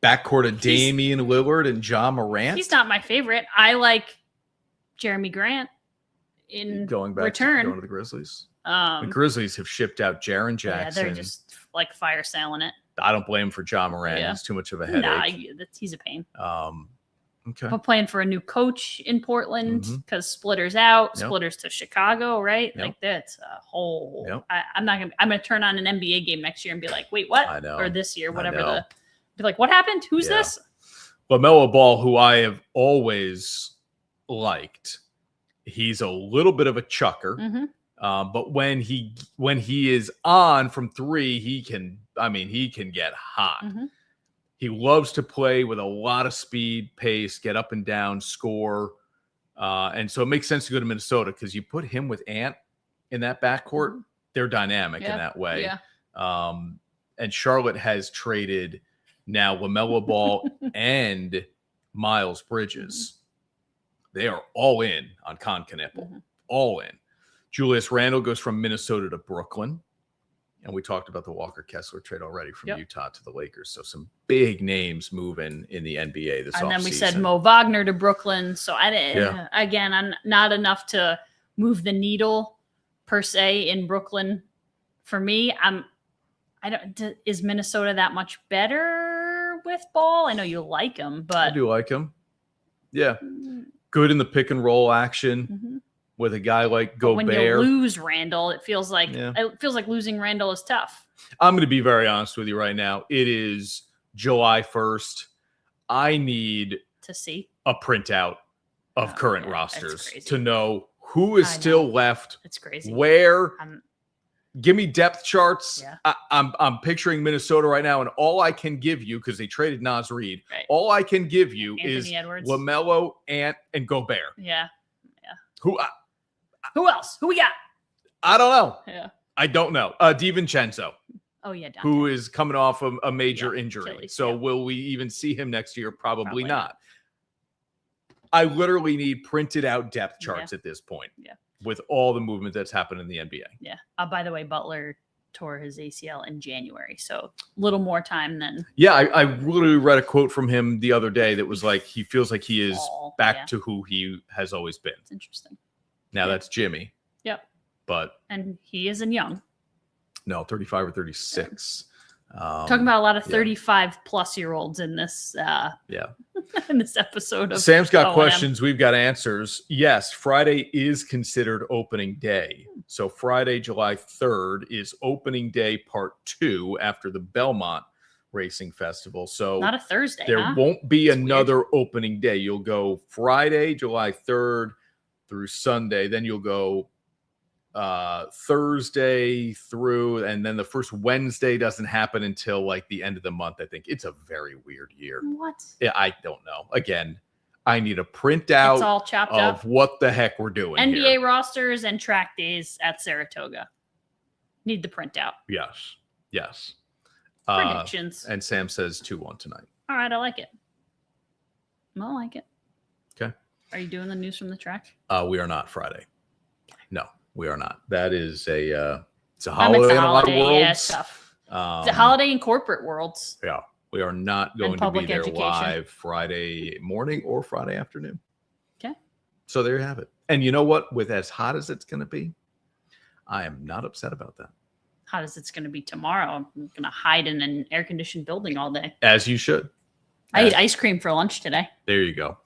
Backcourt of Damian Lillard and Ja Morant. He's not my favorite. I like Jeremy Grant. In going to the Grizzlies. The Grizzlies have shipped out Jaren Jackson. Yeah, they're just like fire selling it. I don't blame him for Ja Morant. It's too much of a headache. He's a pain. Okay. But playing for a new coach in Portland because Splitter's out, Splitter's to Chicago, right? Like that's a whole. I'm gonna turn on an NBA game next year and be like, wait, what? I know. Or this year, whatever. Be like, what happened? Who's this? LaMelo Ball, who I have always liked. He's a little bit of a chucker, but when he is on from 3, he can get hot. He loves to play with a lot of speed, pace, get up and down, score, and so it makes sense to go to Minnesota because you put him with Ant in that backcourt, they're dynamic in that way. And Charlotte has traded now LaMelo Ball and Miles Bridges. They are all in on Con Knippel. All in. Julius Randle goes from Minnesota to Brooklyn. And we talked about the Walker Kessler trade already from Utah to the Lakers. So some big names moving in the NBA this offseason. And then we said Mo Wagner to Brooklyn. So again, I'm not enough to move the needle per se in Brooklyn. For me, is Minnesota that much better with Ball? I know you like him, but I do like him. Yeah. Good in the pick and roll action with a guy like Gobert. When you lose Randall, it feels like losing Randall is tough. I'm going to be very honest with you right now. It is July 1st. I need to see a printout of current rosters to know who is still left. It's crazy. Where? Give me depth charts. I'm picturing Minnesota right now, and all I can give you, because they traded Naz Reid, all I can give you is Edwards. LaMelo, Ant, and Gobert. Who else? Who we got? I don't know. I don't know. DiVincenzo. Oh, yeah. Dante. Who is coming off of a major injury. Achilles, so will we even see him next year? Probably not. I literally need printed out depth charts at this point. With all the movement that's happened in the NBA. Yeah. By the way, Butler tore his ACL in January, so a little more time than. Yeah, I literally read a quote from him the other day that was like, he feels like he is back to who he has always been. It's interesting. Now that's Jimmy. And he isn't young. No, 35 or 36. Talking about a lot of 35-plus-year-olds in this. In this episode of Sam's got questions. We've got answers. Yes, Friday is considered opening day. So Friday, July 3rd is opening day part 2 after the Belmont Racing Festival. So not a Thursday. There won't be another opening day. You'll go Friday, July 3rd through Sunday. Then you'll go Thursday through, and then the first Wednesday doesn't happen until like the end of the month. I think it's a very weird year. What? Yeah, I don't know. Again, I need a printout it's all chopped of up. What the heck we're doing. NBA here. rosters and track days at Saratoga. Need the printout. Yes. Predictions. And Sam says 2-1 tonight. All right, I like it. I like it. Okay. Are you doing the news from the track? We are not Friday. No. We are not. That is it's a holiday in a lot of worlds. Yeah, it's tough. It's a holiday in corporate worlds. Yeah. We are not going to be there live Friday morning or Friday afternoon. Okay. So there you have it. And you know what? With as hot as it's going to be, I am not upset about that. Hot as it's going to be tomorrow. I'm going to hide in an air-conditioned building all day. As you should. I ate ice cream for lunch today. There you go.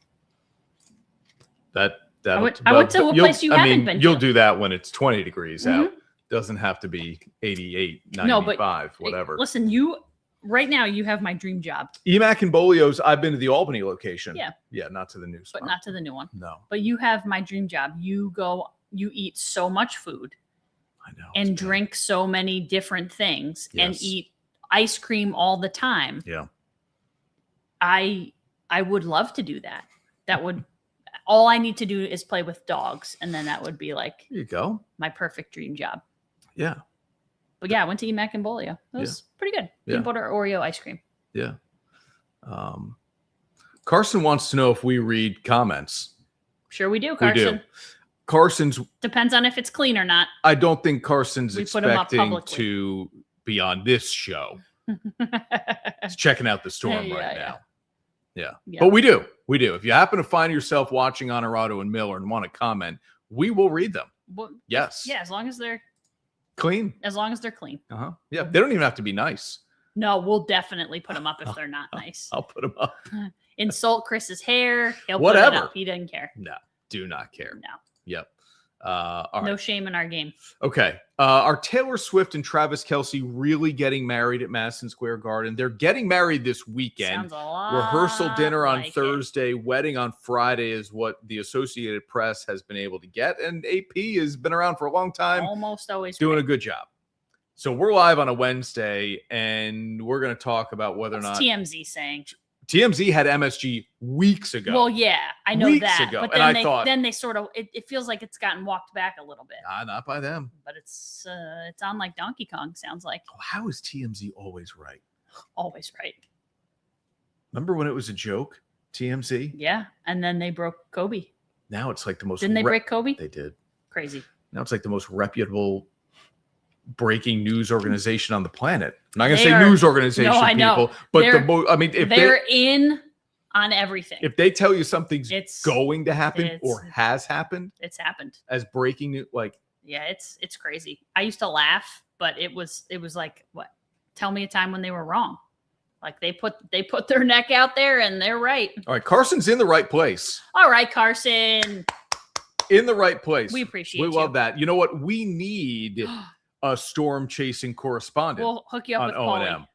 I went to a place you haven't been to. You'll do that when it's 20 degrees out. Doesn't have to be 88, 95, whatever. Listen, right now you have my dream job. Emac and Bolio's, I've been to the Albany location. Yeah. Yeah, not to the new spot. But not to the new one. No. But you have my dream job. You eat so much food. I know. And drink so many different things and eat ice cream all the time. Yeah. I would love to do that. That would, all I need to do is play with dogs. And then that would be like, here you go. My perfect dream job. Yeah. But yeah, I went to Emac and Bolio. It was pretty good. Peanut butter Oreo ice cream. Yeah. Carson wants to know if we read comments. Sure we do, Carson. We do. Carson's depends on if it's clean or not. I don't think Carson's expecting to be on this show. He's checking out the storm right now. Yeah. But we do. We do. If you happen to find yourself watching Onorato and Miller and want to comment, we will read them. Well, yes. Yeah, as long as they're clean. As long as they're clean. Yeah. They don't even have to be nice. No, we'll definitely put them up if they're not nice. I'll put them up. Insult Chris's hair. He'll Whatever. Put it up. He doesn't care. No. Do not care. No. Yep. No shame in our game. Okay. Are Taylor Swift and Travis Kelce really getting married at Madison Square Garden? They're getting married this weekend. Sounds a lot Rehearsal dinner on like Thursday, wedding on Friday is what the Associated Press has been able to get. And AP has been around for a long time. Almost always doing a good job. So we're live on a Wednesday, and we're going to talk about whether or not TMZ saying. TMZ had MSG weeks ago. Well, yeah, I know weeks that. Ago. But then they sort of it feels like it's gotten walked back a little bit. Not by them. But it's on like Donkey Kong, sounds like. Oh, how is TMZ always right? Always right. Remember when it was a joke? TMZ? Yeah, and then they broke Kobe. Now it's like the most. Didn't they break Kobe? They did. Crazy. Now it's like the most reputable breaking news organization on the planet. I'm not going to say news organization, no, I know. People, but if they're in on everything. If they tell you something's going to happen or has happened, it's happened as breaking news. Like, yeah, it's crazy. I used to laugh, but it was like, what? Tell me a time when they were wrong. Like they put their neck out there and they're right. All right, Carson's in the right place. All right, Carson. In the right place. We appreciate We love that. You know what? We need a storm chasing correspondent. We'll hook you up with Paul.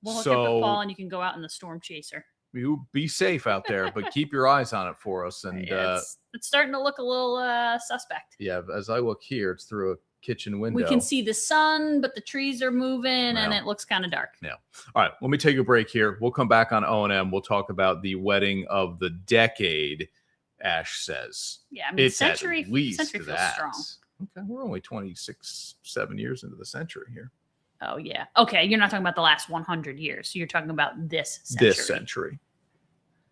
We'll hook you up with Paul, and you can go out in the storm chaser. You be safe out there, but keep your eyes on it for us. And it's starting to look a little suspect. Yeah, as I look here, it's through a kitchen window. We can see the sun, but the trees are moving, and it looks kind of dark. Yeah. All right, let me take a break here. We'll come back on O&M. We'll talk about the wedding of the decade. Ash says. Yeah, I mean, it's century feels strong. Okay, we're only 7 years into the century here. Oh, yeah. Okay, you're not talking about the last 100 years. You're talking about this century. This century.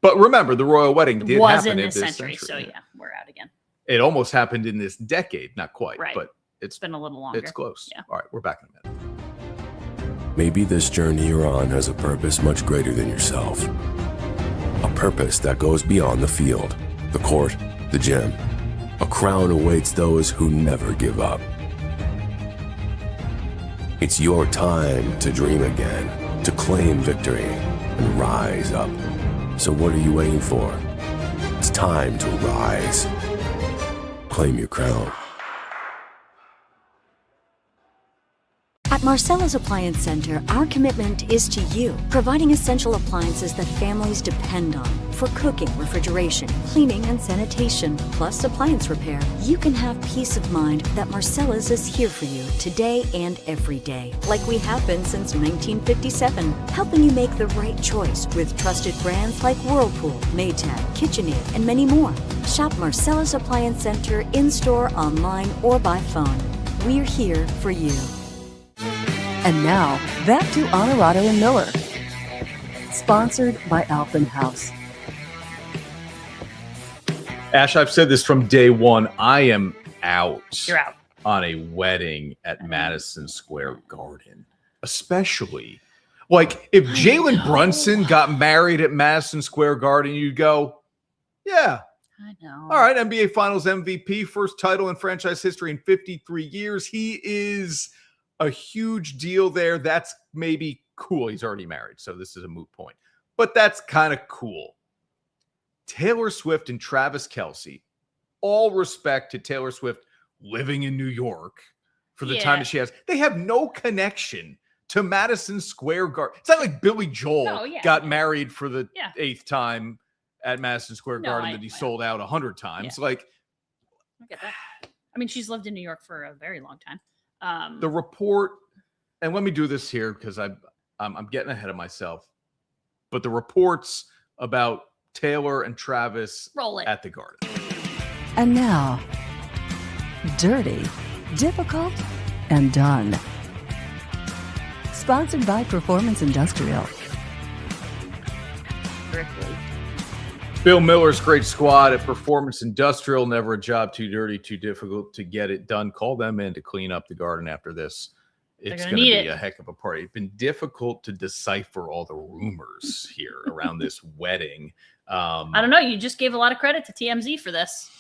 But remember, the royal wedding did happen in this century. So, yeah, we're out again. It almost happened in this decade. Not quite, but it's been a little longer. It's close. Yeah. All right, we're back in a minute. Maybe this journey you're on has a purpose much greater than yourself. A purpose that goes beyond the field, the court, the gym. A crown awaits those who never give up. It's your time to dream again, to claim victory, and rise up. So what are you waiting for? It's time to rise. Claim your crown. At Marcella's Appliance Center, our commitment is to you, providing essential appliances that families depend on. For cooking, refrigeration, cleaning, and sanitation, plus appliance repair, you can have peace of mind that Marcella's is here for you today and every day, like we have been since 1957, helping you make the right choice with trusted brands like Whirlpool, Maytag, KitchenAid, and many more. Shop Marcella's Appliance Center in-store, online, or by phone. We're here for you. And now, back to Onorato and Miller. Sponsored by Alpenhaus. Ash, I've said this from day one. I am out. You're out. On a wedding at Madison Square Garden. Especially, like, if Jalen Brunson got married at Madison Square Garden, you'd go, yeah. I know. All right, NBA Finals MVP, first title in franchise history in 53 years. He is a huge deal there. That's maybe cool. He's already married, so this is a moot point. But that's kind of cool. Taylor Swift and Travis Kelce, all respect to Taylor Swift living in New York for the time that she has. They have no connection to Madison Square Garden. It's not like Billy Joel got married for the 8th time at Madison Square Garden that he sold out 100 times. Like, I get that. I mean, she's lived in New York for a very long time. The report, and let me do this here because I'm getting ahead of myself, but the reports about Taylor and Travis at the Garden. And now, Dirty, Difficult, and Done. Sponsored by Performance Industrial. Bill Miller's great squad at Performance Industrial. Never a job too dirty, too difficult to get it done. Call them in to clean up the Garden after this. It's going to be a heck of a party. It's been difficult to decipher all the rumors here around this wedding. I don't know. You just gave a lot of credit to TMZ for this.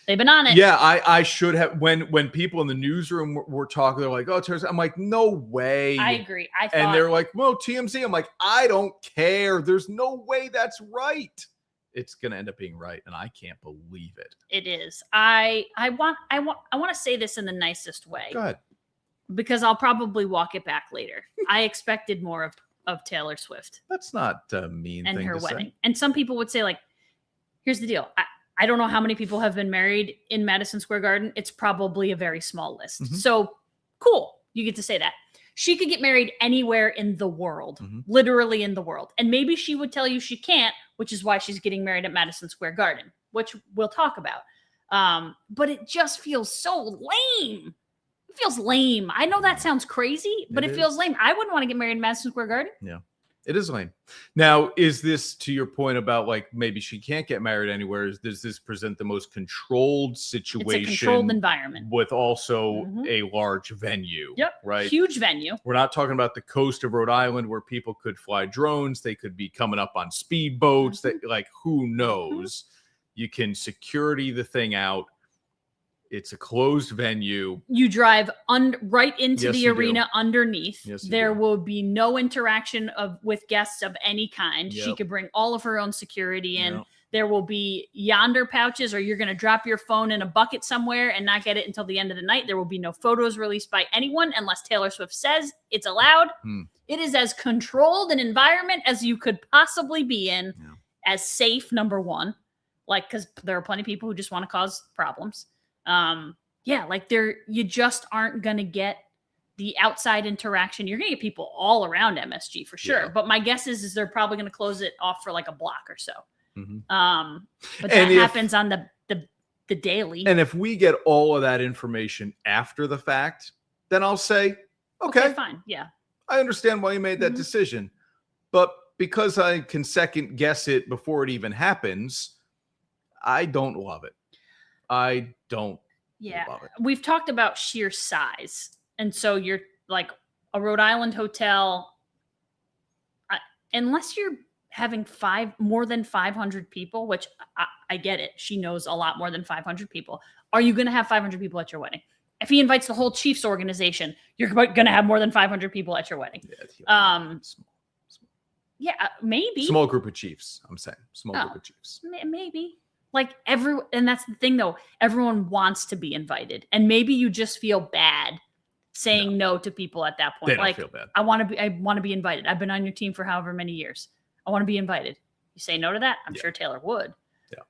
They've been on it. Yeah, I should have. When people in the newsroom were talking, they're like, "Oh, I'm like, no way." I agree. And they're like, "Well, TMZ." I'm like, I don't care. There's no way that's right. It's gonna end up being right, and I can't believe it. It is. I want to say this in the nicest way. Go ahead. Because I'll probably walk it back later. I expected more of Taylor Swift. That's not a mean and thing her to wedding. say. And some people would say, like, here's the deal. I don't know how many people have been married in Madison Square Garden. It's probably a very small list. Mm-hmm. So cool. You get to say that. She could get married anywhere in the world, literally in the world. And maybe she would tell you she can't, which is why she's getting married at Madison Square Garden, which we'll talk about. But it just feels so lame. It feels lame. I know that sounds crazy, but it feels lame. I wouldn't want to get married in Madison Square Garden. Yeah, it is lame. Now, is this to your point about like maybe she can't get married anywhere? Does this present the most controlled situation? It's a controlled environment with also a large venue. Yep. Right. Huge venue. We're not talking about the coast of Rhode Island where people could fly drones. They could be coming up on speedboats. That like who knows? You can security the thing out. It's a closed venue. You drive right into the arena underneath. Yes, there will be no interaction with guests of any kind. She could bring all of her own security in. There will be yonder pouches, or you're going to drop your phone in a bucket somewhere and not get it until the end of the night. There will be no photos released by anyone unless Taylor Swift says it's allowed. It is as controlled an environment as you could possibly be in, as safe, number one. Like, because there are plenty of people who just want to cause problems. You just aren't going to get the outside interaction. You're going to get people all around MSG for sure. But my guess is they're probably going to close it off for like a block or so. But that happens on the daily. And if we get all of that information after the fact, then I'll say, okay fine. Yeah. I understand why you made that decision. But because I can second guess it before it even happens, I don't love it. I don't love it. We've talked about sheer size. And so you're like a Rhode Island hotel, unless you're having more than 500 people, which I get it. She knows a lot more than 500 people. Are you going to have 500 people at your wedding? If he invites the whole Chiefs organization, you're going to have more than 500 people at your wedding. Maybe. Small group of Chiefs, I'm saying. Small group of Chiefs. Maybe. Like and that's the thing though, everyone wants to be invited. And maybe you just feel bad saying no to people at that point. They don't feel bad. I want to be invited. I've been on your team for however many years. I want to be invited. You say no to that? I'm sure Taylor would.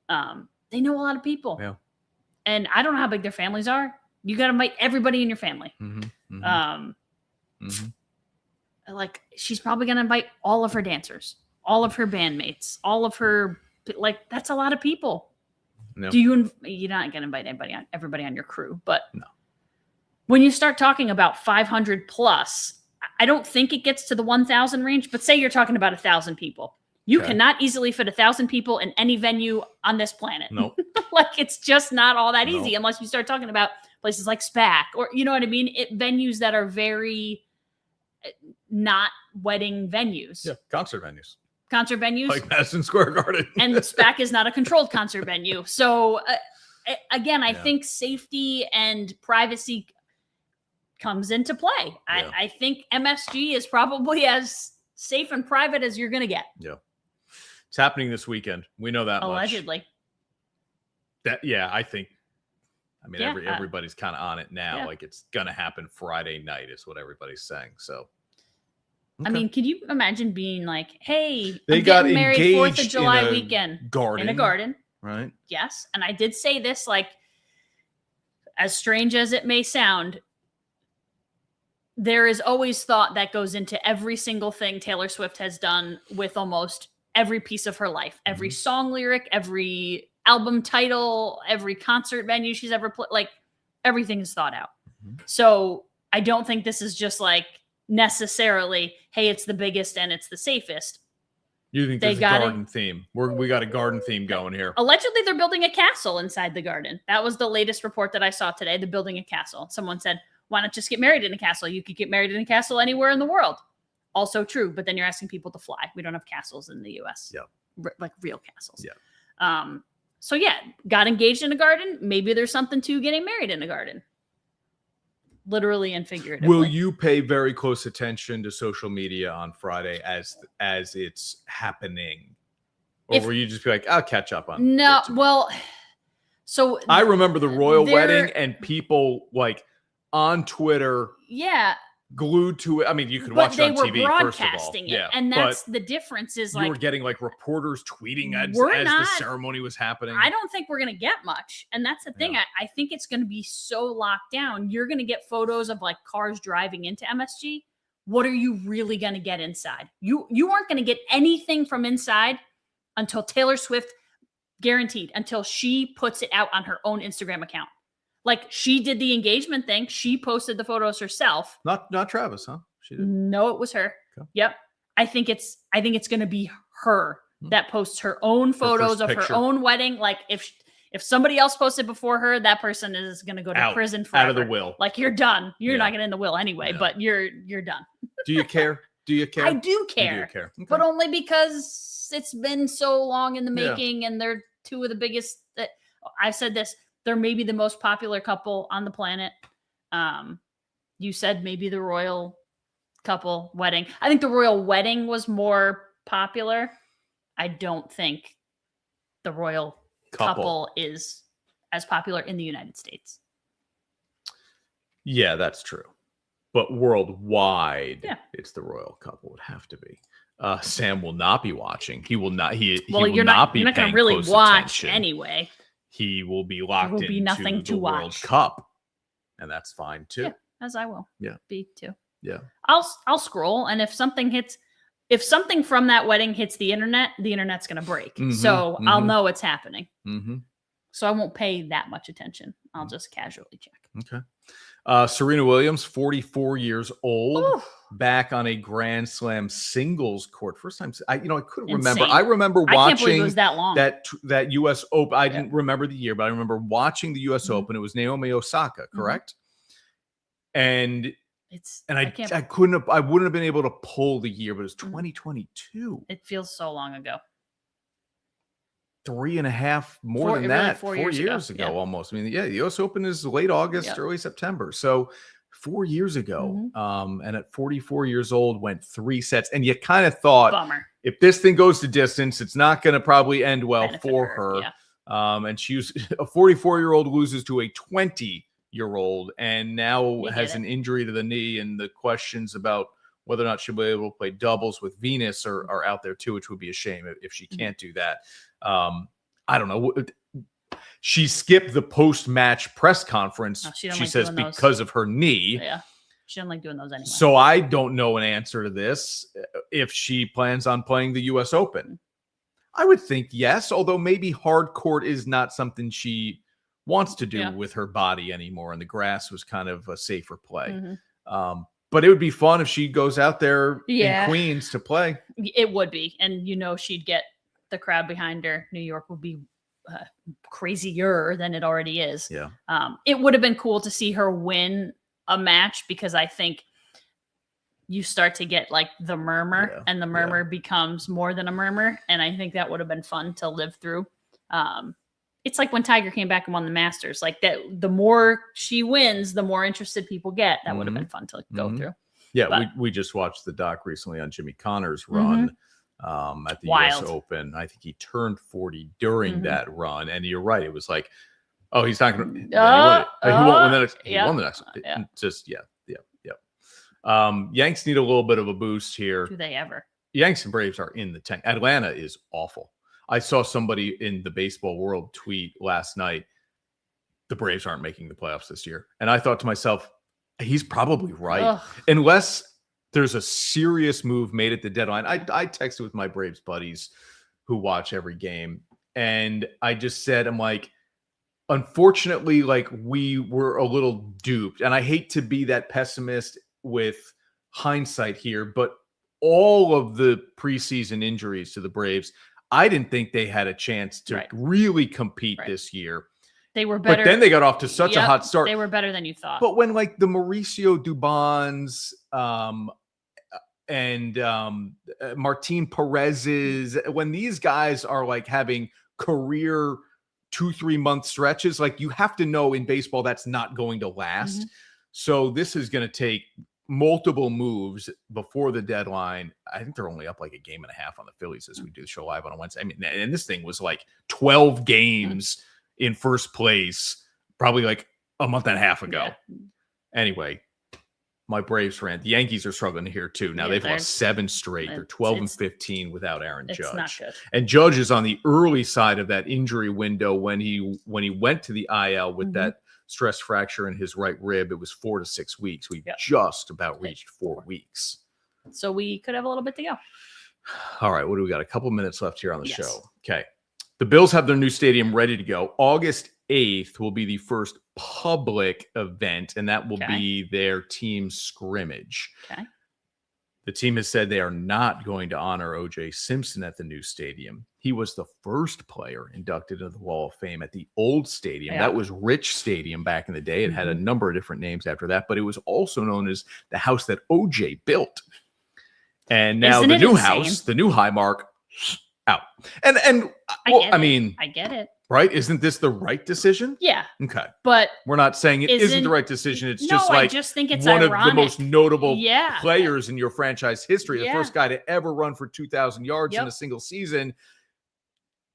Yeah. They know a lot of people. Yeah. And I don't know how big their families are. You got to invite everybody in your family. Like she's probably going to invite all of her dancers, all of her bandmates, all of her, like that's a lot of people. No. You're not going to invite everybody on your crew, but no. When you start talking about 500 plus, I don't think it gets to the 1,000 range, but say you're talking about 1,000 people. You cannot easily fit 1,000 people in any venue on this planet. No. Like it's just not all that easy unless you start talking about places like SPAC or, you know what I mean? Venues that are very not wedding venues. Yeah, concert venues. concert venues. Like Madison Square Garden. And SPAC is not a controlled concert venue. So again, I think safety and privacy comes into play. Yeah. I think MSG is probably as safe and private as you're going to get. Yeah. It's happening this weekend. We know that Allegedly. Much. I think, everybody's kind of on it now. Yeah. Like it's going to happen Friday night is what everybody's saying. So, I mean, can you imagine being like, hey, they I'm got getting married 4th of engaged July in a weekend garden. in a garden. Right. Yes. And I did say this, like, as strange as it may sound, there is always thought that goes into every single thing Taylor Swift has done with almost every piece of her life, every song lyric, every album title, every concert venue she's ever played, like everything is thought out. So I don't think this is just like necessarily, hey, it's the biggest and it's the safest. You think there's a garden theme? We got a garden theme going here. Allegedly, they're building a castle inside the garden. That was the latest report that I saw today. They're building a castle. Someone said, why not just get married in a castle? You could get married in a castle anywhere in the world. Also true, but then you're asking people to fly. We don't have castles in the U.S. Yeah. Like real castles. Yeah. So yeah, got engaged in a garden. Maybe there's something to getting married in a garden. Literally and figuratively. Will you pay very close attention to social media on Friday as it's happening? Or will you just be like, I'll catch up on No, it well, so I remember the royal wedding and people like on Twitter glued to it. I mean, you could watch it on TV, but they were broadcasting broadcasting it. And that's the difference is you were like getting like reporters tweeting as the ceremony was happening. I don't think we're going to get much. And that's the thing. Yeah. I think it's going to be so locked down. You're going to get photos of like cars driving into MSG. What are you really going to get inside? You aren't going to get anything from inside until Taylor Swift, guaranteed, until she puts it out on her own Instagram account. Like she did the engagement thing. She posted the photos herself. Not Travis, huh? She did. No, it was her. Okay. Yep. I think it's going to be her that posts her own photos of her own wedding. Like if somebody else posted before her, that person is going to go to prison forever. Out of the will. Like you're done. You're not getting in the will anyway, but you're done. Do you care? Do you care? I do care. You do care. Okay. But only because it's been so long in the making and they're two of the biggest that I've said this. They're maybe the most popular couple on the planet. You said maybe the royal couple wedding. I think the royal wedding was more popular. I don't think the royal couple is as popular in the United States. Yeah, that's true. But worldwide, it's the royal couple would have to be. Sam will not be watching. He will not. He will not be. You're not going to really watch anyway. He will be locked into the nothing to watch. World Cup, and that's fine too. Yeah, as I will. Yeah, be too. Yeah, I'll scroll, and if something from that wedding hits the internet's going to break. So I'll know it's happening. So I won't pay that much attention. I'll just casually check. Okay. Serena Williams, 44 years old, back on a Grand Slam singles court. First time, I couldn't remember. I remember watching I can't believe it was that long. that U.S. Open. I didn't remember the year, but I remember watching the U.S. Open. It was Naomi Osaka, correct? And I wouldn't have been able to pull the year, but it was 2022. It feels so long ago. 3.5 more than that. 4 years ago almost. I mean, the U.S. Open is late August, early September. So 4 years ago. And at 44 yeyears old, went 3 sets. And you kind of thought, if this thing goes to distance, it's not going to probably end well for her. And she was a 44-year-old loses to a 20-year-old and now has an injury to the knee. And the questions about whether or not she'll be able to play doubles with Venus are out there too, which would be a shame if she can't do that. I don't know. She skipped the post-match press conference. She says because of her knee. Yeah, she doesn't like doing those anyway. So I don't know an answer to this. If she plans on playing the U.S. Open, I would think yes. Although maybe hard court is not something she wants to do with her body anymore, and the grass was kind of a safer play. But it would be fun if she goes out there in Queens to play. It would be, and she'd get the crowd behind her. New York would be crazier than it already is. It would have been cool to see her win a match because I think you start to get like the murmur, and the murmur becomes more than a murmur. And I think that would have been fun to live through. It's like when Tiger came back and won the Masters, like that, the more she wins, the more interested people get. That would have been fun to go through. Yeah. But We just watched the doc recently on Jimmy Connor's run at the US Open. I think he turned 40 during that run. And you're right. It was like, oh, he's not going to, he won't win the next, he won the next one. Just, Yanks need a little bit of a boost here. Do they ever? Yanks and Braves are in the tank. Atlanta is awful. I saw somebody in the baseball world tweet last night, the Braves aren't making the playoffs this year. And I thought to myself, he's probably right. Unless there's a serious move made at the deadline. I texted with my Braves buddies who watch every game. And I just said, I'm like, unfortunately, like we were a little duped. And I hate to be that pessimist with hindsight here, but all of the preseason injuries to the Braves, I didn't think they had a chance to really compete this year. They were better. But then they got off to such a hot start. They were better than you thought. But when like the Mauricio Dubons and Martin Perez's, when these guys are like having career 2-3 month stretches, like you have to know in baseball that's not going to last. So this is going to take multiple moves before the deadline. I think they're only up like a game and a half on the Phillies as we do the show live on a Wednesday. I mean, and this thing was like 12 games in first place, probably like a month and a half ago. Anyway, my Braves rant. The Yankees are struggling here too. Now they've lost 7 straight. They're 12-15 without Aaron Judge. Not good. And Judge is on the early side of that injury window when he went to the IL with that stress fracture in his right rib. It was 4 to 6 weeks. We just about reached 4 weeks. So we could have a little bit to go. All right. What do we got? A couple minutes left here on the show. Okay. The Bills have their new stadium ready to go. August 8th will be the first public event, and that will be their team scrimmage. The team has said they are not going to honor O.J. Simpson at the new stadium. He was the first player inducted into the Wall of Fame at the old stadium. That was Rich Stadium back in the day. It had a number of different names after that, but it was also known as the house that O.J. built. And now the new house, the new Highmark, out. And I mean, I get it. Right? Isn't this the right decision? Yeah. Okay. But we're not saying it isn't the right decision. It's just I like just think it's one ironic. of the most notable players in your franchise history. The first guy to ever run for 2,000 yards in a single season.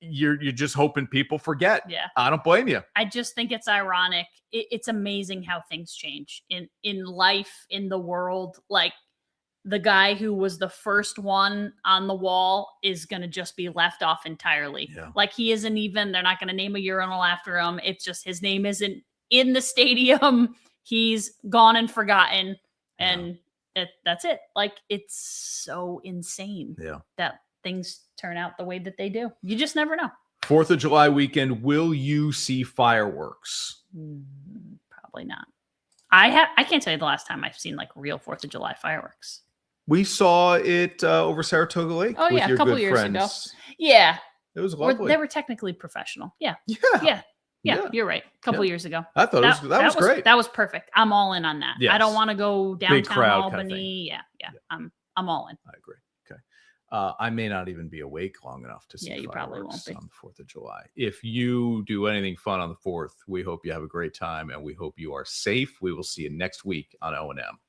You're just hoping people forget. Yeah. I don't blame you. I just think it's ironic. It's amazing how things change in life, in the world. Like, the guy who was the first one on the wall is going to just be left off entirely. Like, he isn't even, they're not going to name a urinal after him. It's just, his name isn't in the stadium. He's gone and forgotten. And that's it. Like, it's so insane that things turn out the way that they do. You just never know. 4th of July weekend. Will you see fireworks? Probably not. I can't tell you the last time I've seen like real 4th of July fireworks. We saw it over Saratoga Lake. Oh, with yeah, your a couple good years friends. ago. Yeah. It was lovely. They were technically professional. Yeah, you're right. A couple years ago. I thought that was great. That was perfect. I'm all in on that. Yes. I don't want to go downtown Albany. Kind of I'm all in. I agree. Okay. I may not even be awake long enough to see you probably won't fireworks be. on the 4th of July. If you do anything fun on the 4th, we hope you have a great time and we hope you are safe. We will see you next week on O&M.